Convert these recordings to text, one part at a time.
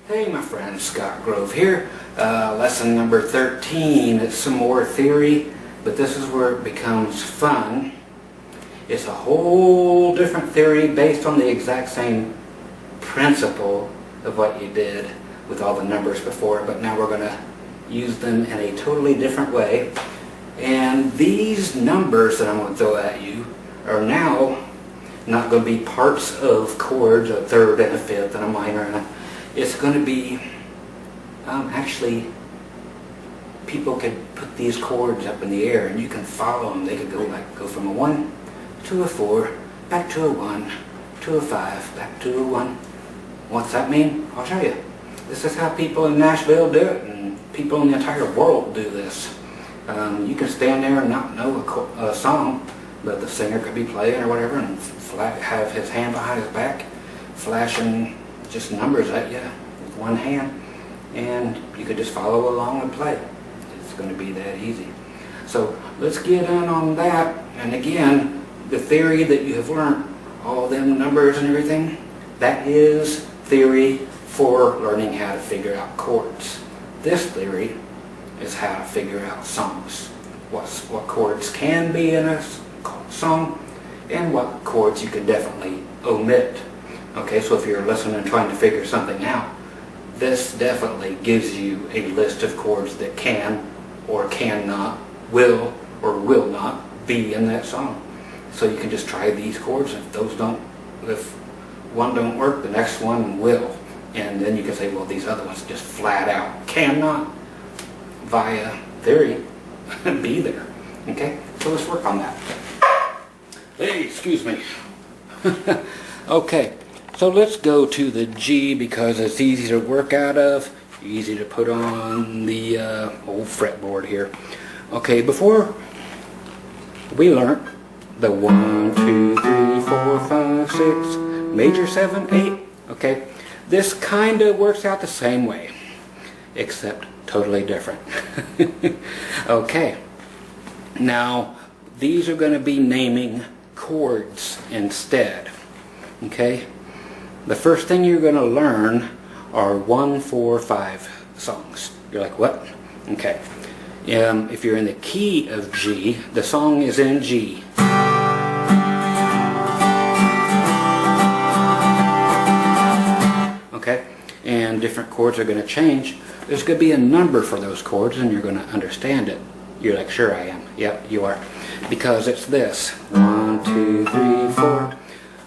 Hey my friend, Scott Grove here. Lesson number 13. It's some more theory, but this is where it becomes fun. It's a whole different theory based on the exact same principle of what you did with all the numbers before, but now we're going to use them in a totally different way. And these numbers that I'm going to throw at you are now not going to be parts of chords, a third and a fifth and a minor and a... It's going to be, actually, people could put these chords up in the air and you can follow them. They could go from a 1 to a 4, back to a 1, to a 5, back to a 1. What's that mean? I'll show you. This is how people in Nashville do it, and people in the entire world do this. You can stand there and not know a song, but the singer could be playing or whatever and have his hand behind his back, flashing just numbers at you with one hand, and you could just follow along and play. It's going to be that easy. So let's get in on that. And again, the theory that you have learned, all them numbers and everything, that is theory for learning how to figure out chords. This theory is how to figure out songs. What chords can be in a song and what chords you can definitely omit. Okay, so if you're listening and trying to figure something out, this definitely gives you a list of chords that can or cannot, will or will not be in that song. So you can just try these chords. If one don't work, the next one will. And then you can say, well, these other ones just flat out cannot, via theory, be there. Okay, so let's work on that. Hey, excuse me. Okay. So let's go to the G because it's easy to work out of, easy to put on the old fretboard here. Okay, before we learned the 1, 2, 3, 4, 5, 6, major 7, 8. Okay, this kind of works out the same way, except totally different. Okay, now these are going to be naming chords instead. Okay. The first thing you're going to learn are 1, 4, 5 songs. You're like, what? Okay. If you're in the key of G, the song is in G. Okay? And different chords are going to change. There's going to be a number for those chords and you're going to understand it. You're like, sure I am. Yep, you are. Because it's this. 1, 2, 3, 4.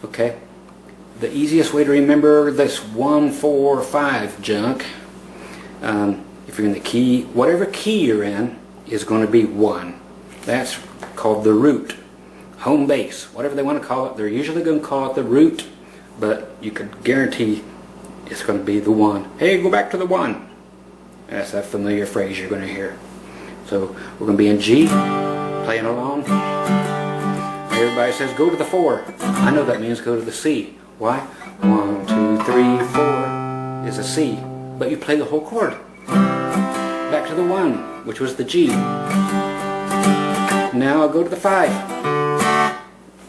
Okay? The easiest way to remember this 1, 4, 5 junk, if you're in the key, whatever key you're in is going to be 1. That's called the root, home base, whatever they want to call it. They're usually going to call it the root, but you could guarantee it's going to be the 1. Hey, go back to the 1. That's that familiar phrase you're going to hear. So we're going to be in G, playing along. Everybody says go to the 4. I know that means go to the C. Why? 1, 2, 3, 4 is a C, but you play the whole chord. Back to the 1, which was the G. Now I'll go to the 5.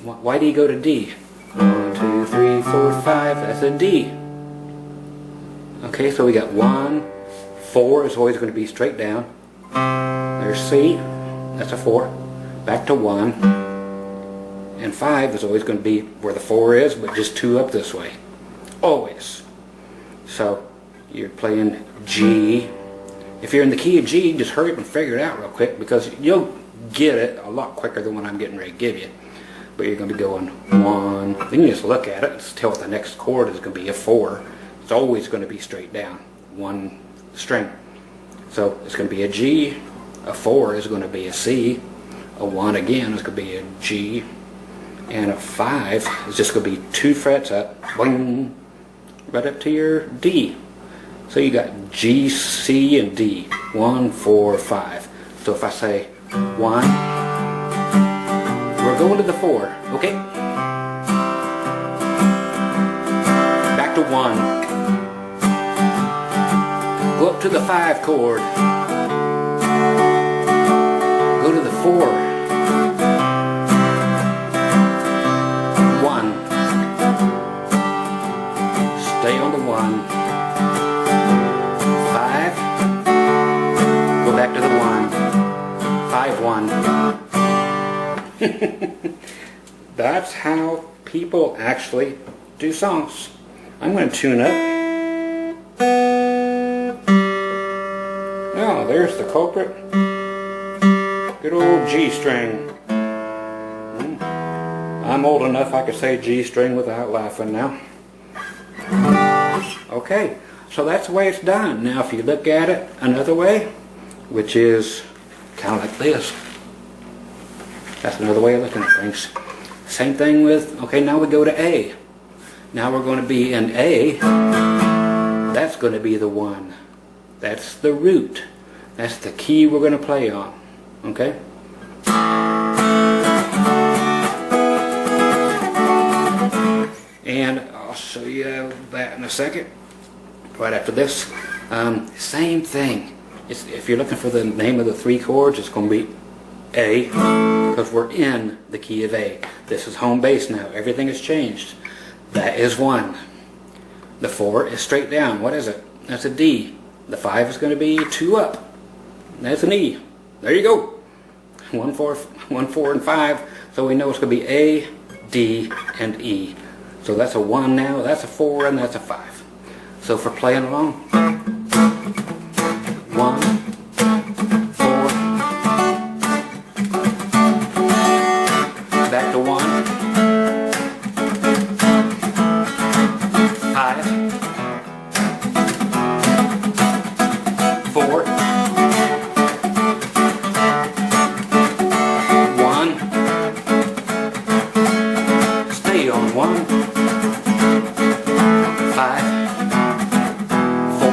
Why do you go to D? 1, 2, 3, 4, 5, that's a D. Okay, so we got 1, 4 is always going to be straight down. There's C, that's a 4. Back to 1. And 5 is always going to be where the 4 is, but just 2 up this way. Always. So you're playing G. If you're in the key of G, just hurry up and figure it out real quick because you'll get it a lot quicker than what I'm getting ready to give you. But you're going to be going 1. Then you just look at it and tell what the next chord is going to be, a 4. It's always going to be straight down, 1 string. So it's going to be a G. A 4 is going to be a C. A 1 again is going to be a G. And a 5 is just going to be 2 frets up, boing, right up to your D. So you got G, C, and D. 1, 4, 5. So if I say 1, we're going to the 4, okay? Back to 1. Go up to the 5 chord. Go to the 4. 1. Stay on the 1. 5, go back to the 1, 5, 1. That's how people actually do songs. I'm going to tune up. Oh, there's the culprit. Good old G string. I'm old enough I could say G string without laughing now. Okay, so that's the way it's done. Now if you look at it another way, which is kind of like this. That's another way of looking at things. Same thing with, okay, now we go to A. Now we're going to be in A. That's going to be the 1. That's the root. That's the key we're going to play on. Okay? And I'll show you that in a second. Right after this. Same thing. If you're looking for the name of the 3 chords, it's going to be A, because we're in the key of A. This is home bass now. Everything has changed. That is 1. The 4 is straight down. What is it? That's a D. The 5 is going to be 2 up. That's an E. There you go. 1, 4, and 5. So we know it's going to be A, D, and E. So that's a 1 now. That's a 4, and that's a 5. So for playing along, 1, 4, back to 1, 5, 4, 1, stay on 1, 5, 4,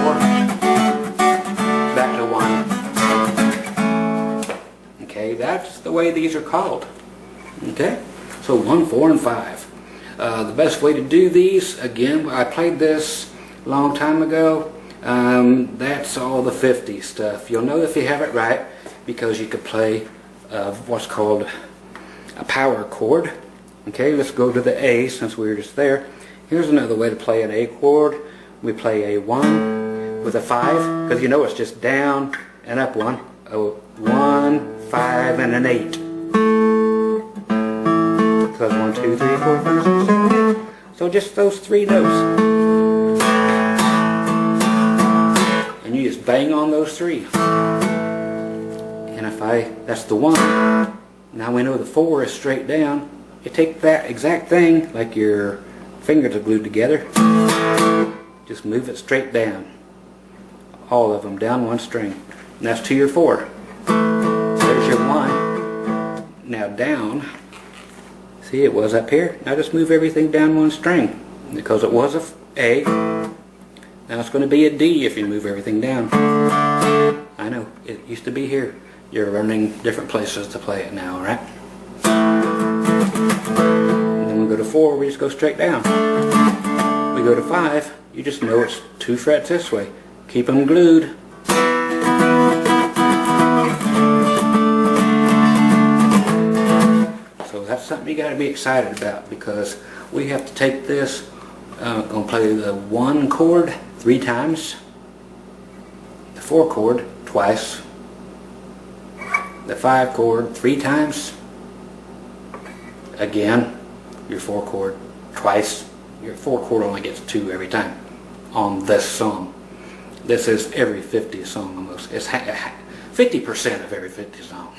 back to 1. Okay, that's the way these are called. Okay, so 1, 4, and 5. The best way to do these, again, I played this a long time ago. That's all the 50s stuff. You'll know if you have it right because you could play what's called a power chord. Okay, let's go to the A since we were just there. Here's another way to play an A chord. We play a 1 with a 5, because you know it's just down and up 1. A 1, 5, and an 8. Because 1, 2, 3, 4, 5, 6, 7, 8. So just those 3 notes. And you just bang on those 3. And that's the 1. Now we know the 4 is straight down. You take that exact thing, like your fingers are glued together, just move it straight down. All of them down 1 string. And that's to your 4. There's your 1. Now down, see it was up here. Now just move everything down 1 string. Because it was A, now it's going to be a D if you move everything down. I know, it used to be here. You're learning different places to play it now, right? And then we go to 4, we just go straight down. We go to 5, you just know it's 2 frets this way. Keep them glued. So that's something you got to be excited about, because we have to take this, going to play the 1 chord 3 times, the 4 chord twice, the 5 chord 3 times, again your 4 chord twice. Your 4 chord only gets 2 every time on this song. This is every 50 song almost. It's 50% of every 50 song.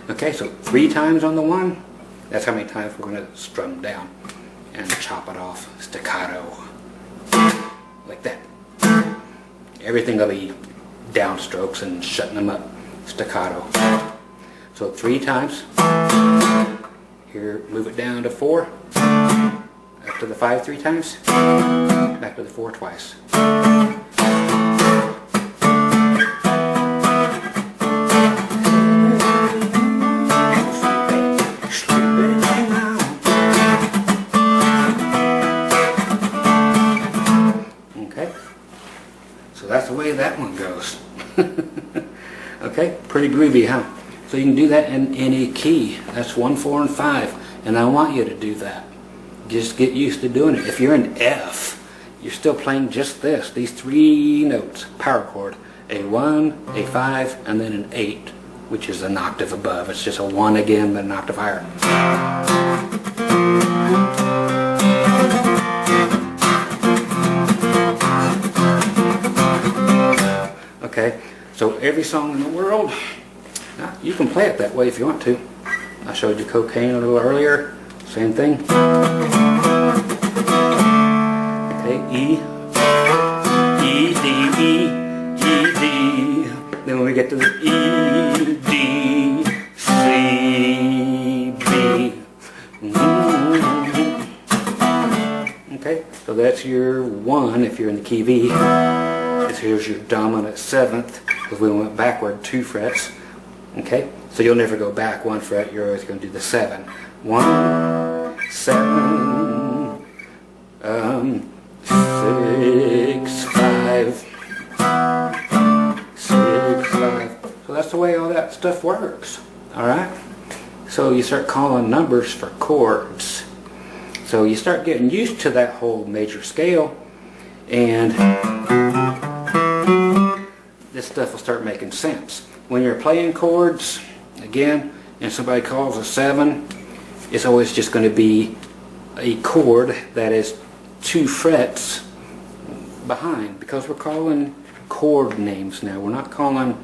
Okay, so 3 times on the 1. That's how many times we're going to strum down and chop it off staccato like that. Everything will be downstrokes and shutting them up staccato. So 3 times. Here, move it down to 4. Up to the 5 3 times. Back to the 4 twice. Okay. So that's the way that one goes. Okay, pretty groovy, huh? So you can do that in any key. That's 1, 4, and 5. And I want you to do that. Just get used to doing it. If you're in F, you're still playing just this, these 3 notes, power chord. a 1, a 5, and then an 8, which is an octave above. It's just a 1 again, but an octave higher. Okay, so every song in the world, now, you can play it that way if you want to. I showed you Cocaine a little earlier, same thing. Okay, E, E, D, E, E, D. Then when we get to the E, D, C, B. Okay, so that's your 1 if you're in the key V. Here's your dominant 7th, because we went backward 2 frets. Okay, so you'll never go back 1 fret, you're always going to do the 7. 1, 7, 6, 5, 6, 5. So that's the way all that stuff works. Alright? So you start calling numbers for chords. So you start getting used to that whole major scale, and this stuff will start making sense. When you're playing chords, again, and somebody calls a 7, it's always just going to be a chord that is 2 frets behind, because we're calling chord names now. We're not calling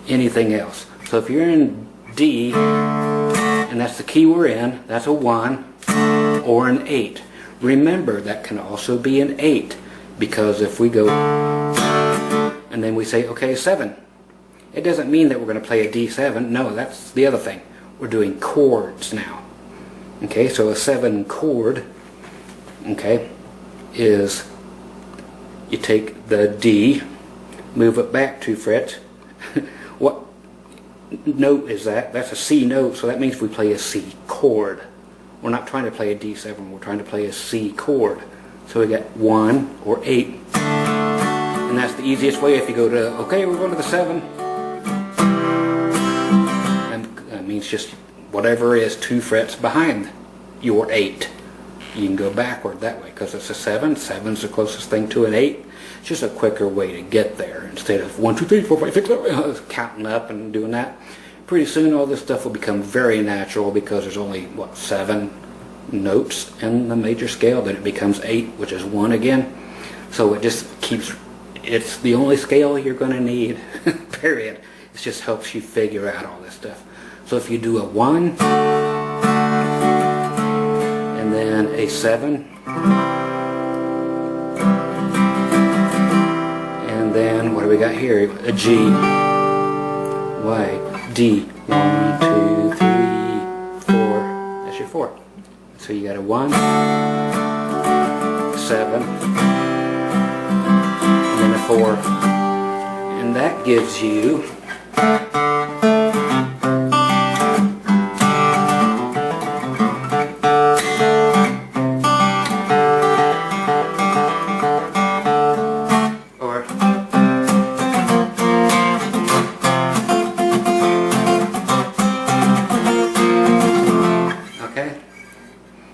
anything else. So if you're in D, and that's the key we're in, that's a 1 or an 8. Remember, that can also be an 8, because if we go and then we say, okay, 7. It doesn't mean that we're going to play a D7. No, that's the other thing. We're doing chords now. Okay, so a 7 chord, okay, is you take the D, move it back 2 frets. What note is that? That's a C note, so that means we play a C chord. We're not trying to play a D7, we're trying to play a C chord. So we got 1 or 8. And that's the easiest way. If you go to, okay, we're going to the 7. And that means just whatever is 2 frets behind your 8. You can go backward that way, because it's a 7. 7's the closest thing to an 8. It's just a quicker way to get there, instead of 1, 2, 3, 4, 5, 6, 7, counting up and doing that. Pretty soon all this stuff will become very natural, because there's only, what, 7 notes in the major scale. Then it becomes 8, which is 1 again. So it just keeps, it's the only scale you're going to need, period. It just helps you figure out all this stuff. So if you do a 1, and then a 7, and then what do we got here? A G, Y, D, 1, 2, 3, 4. That's your 4. So you got a 1, 7, and then a 4, and that gives you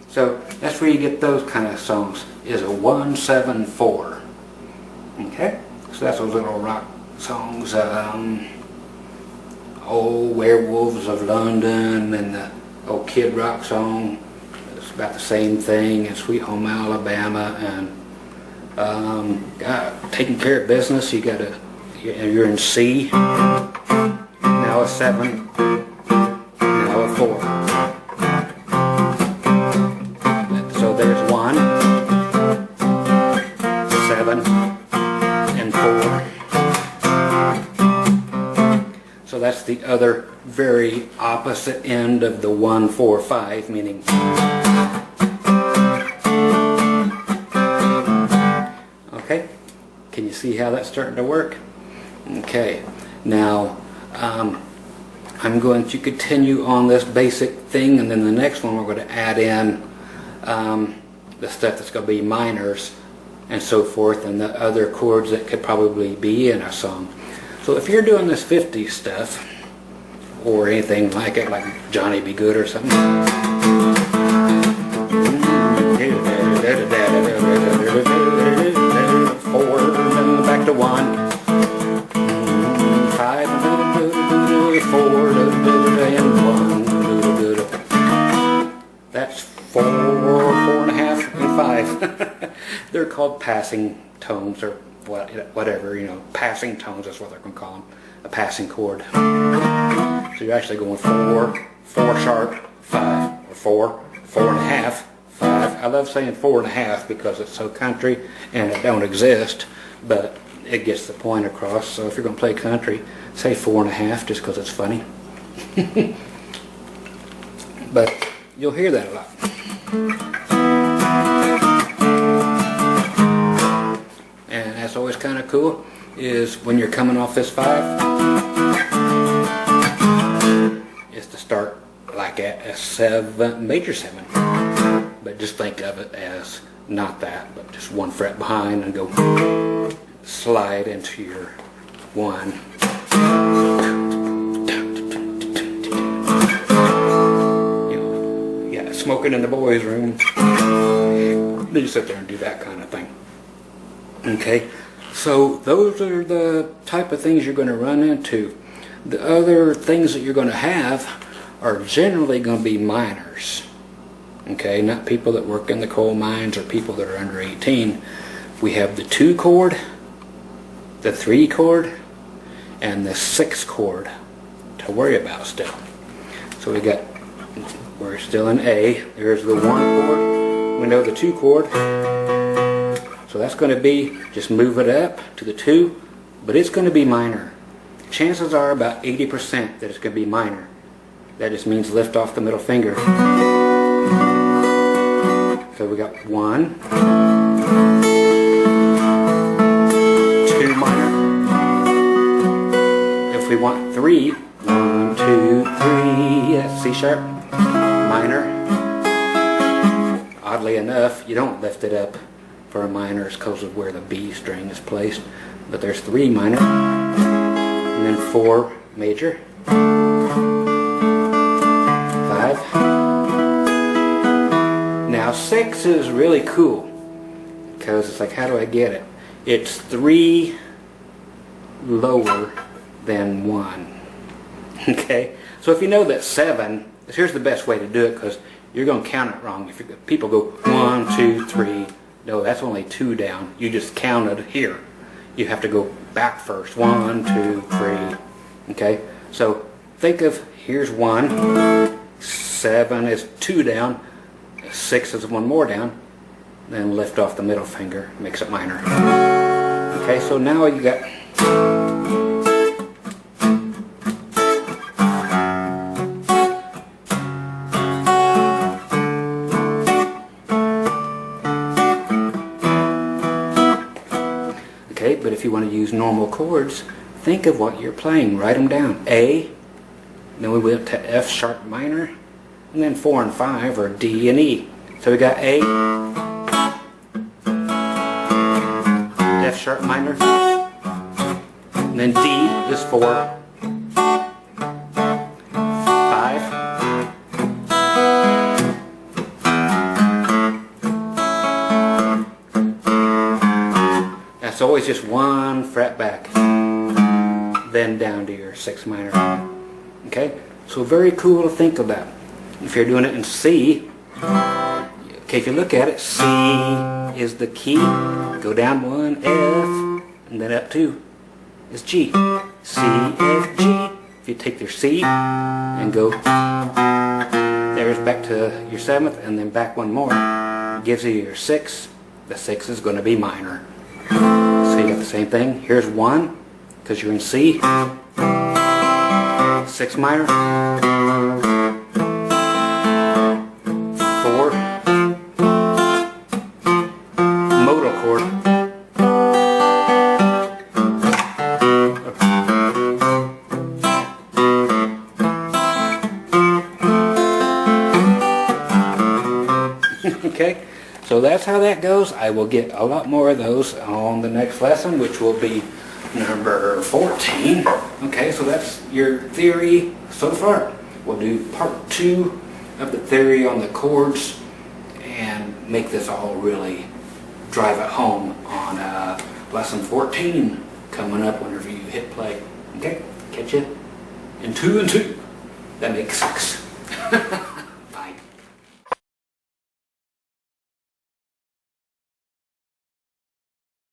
so that's where you get those kind of songs, is a 1, 7, 4. Okay? So that's those little rock songs. Old Werewolves of London, and the old Kid Rock song. It's about the same thing, and Sweet Home Alabama, and Taking Care of Business. You gotta, you're in C, now a 7, now a 4. So there's 1, 7, and 4. So that's the other very opposite end of the 1, 4, 5, meaning okay, can you see how that's starting to work? Okay, now I'm going to continue on this basic thing, and then the next one we're going to add in the stuff that's going to be minors and so forth, and the other chords that could probably be in a song. So if you're doing this 50s stuff, or anything like it, like Johnny Be Good or something, back to 1, called passing tones, or whatever, you know, passing tones is what they're going to call them, a passing chord. So you're actually going 4, 4 sharp, 5, or 4, 4.5, 5. I love saying 4.5 because it's so country and it don't exist, but it gets the point across. So if you're going to play country, say 4.5 just because it's funny. But you'll hear that a lot. And that's always kind of cool, is when you're coming off this 5, is to start like at a 7, major 7. But just think of it as not that, but just 1 fret behind and go slide into your 1. Smoking in the boys' room. Then you sit there and do that kind of thing. Okay, so those are the type of things you're going to run into. The other things that you're going to have are generally going to be minors. Okay, not people that work in the coal mines or people that are under 18. We have the 2 chord, the 3 chord, and the 6 chord to worry about still. So we're still in A. There's the 1 chord. We know the 2 chord. So that's going to be, just move it up to the 2, but it's going to be minor. Chances are about 80% that it's going to be minor. That just means lift off the middle finger. So we got 1, 2 minor. If we want 3, 1, 2, 3, that's C sharp. Minor. Oddly enough, you don't lift it up for a minor because of where the B string is placed. But there's 3 minor, and then 4 major, 5. Now 6 is really cool because it's like, how do I get it? It's 3 lower than 1. Okay, so if you know that 7, here's the best way to do it, because you're going to count it wrong. If people go 1, 2, 3, no, that's only 2 down. You just counted here. You have to go back first. 1, 2, 3. Okay, so think of, here's 1, 7 is 2 down, 6 is 1 more down, then lift off the middle finger, makes it minor. Okay, so now you got but if you want to use normal chords, think of what you're playing. Write them down. A, then we went to F sharp minor, and then 4 and 5 are D and E. So we got A, F sharp minor, and then D is 4, 5, it's always just 1 fret back, then down to your 6 minor. Okay, so very cool to think of that. If you're doing it in C, okay, if you look at it, C is the key. Go down 1, F, and then up 2 is G. C, F, G. If you take your C and go, there's back to your 7th, and then back 1 more, it gives you your 6. The 6 is going to be minor. So you got the same thing. Here's 1, because you're in C. 6 minor. 4. Modal chord. Okay. So that's how that goes. I will get a lot more of those on the next lesson, which will be number 14. Okay, so that's your theory so far. We'll do part 2 of the theory on the chords and make this all really drive it home on lesson 14 coming up whenever you hit play. Okay, catch you in 2 and 2. That makes 6.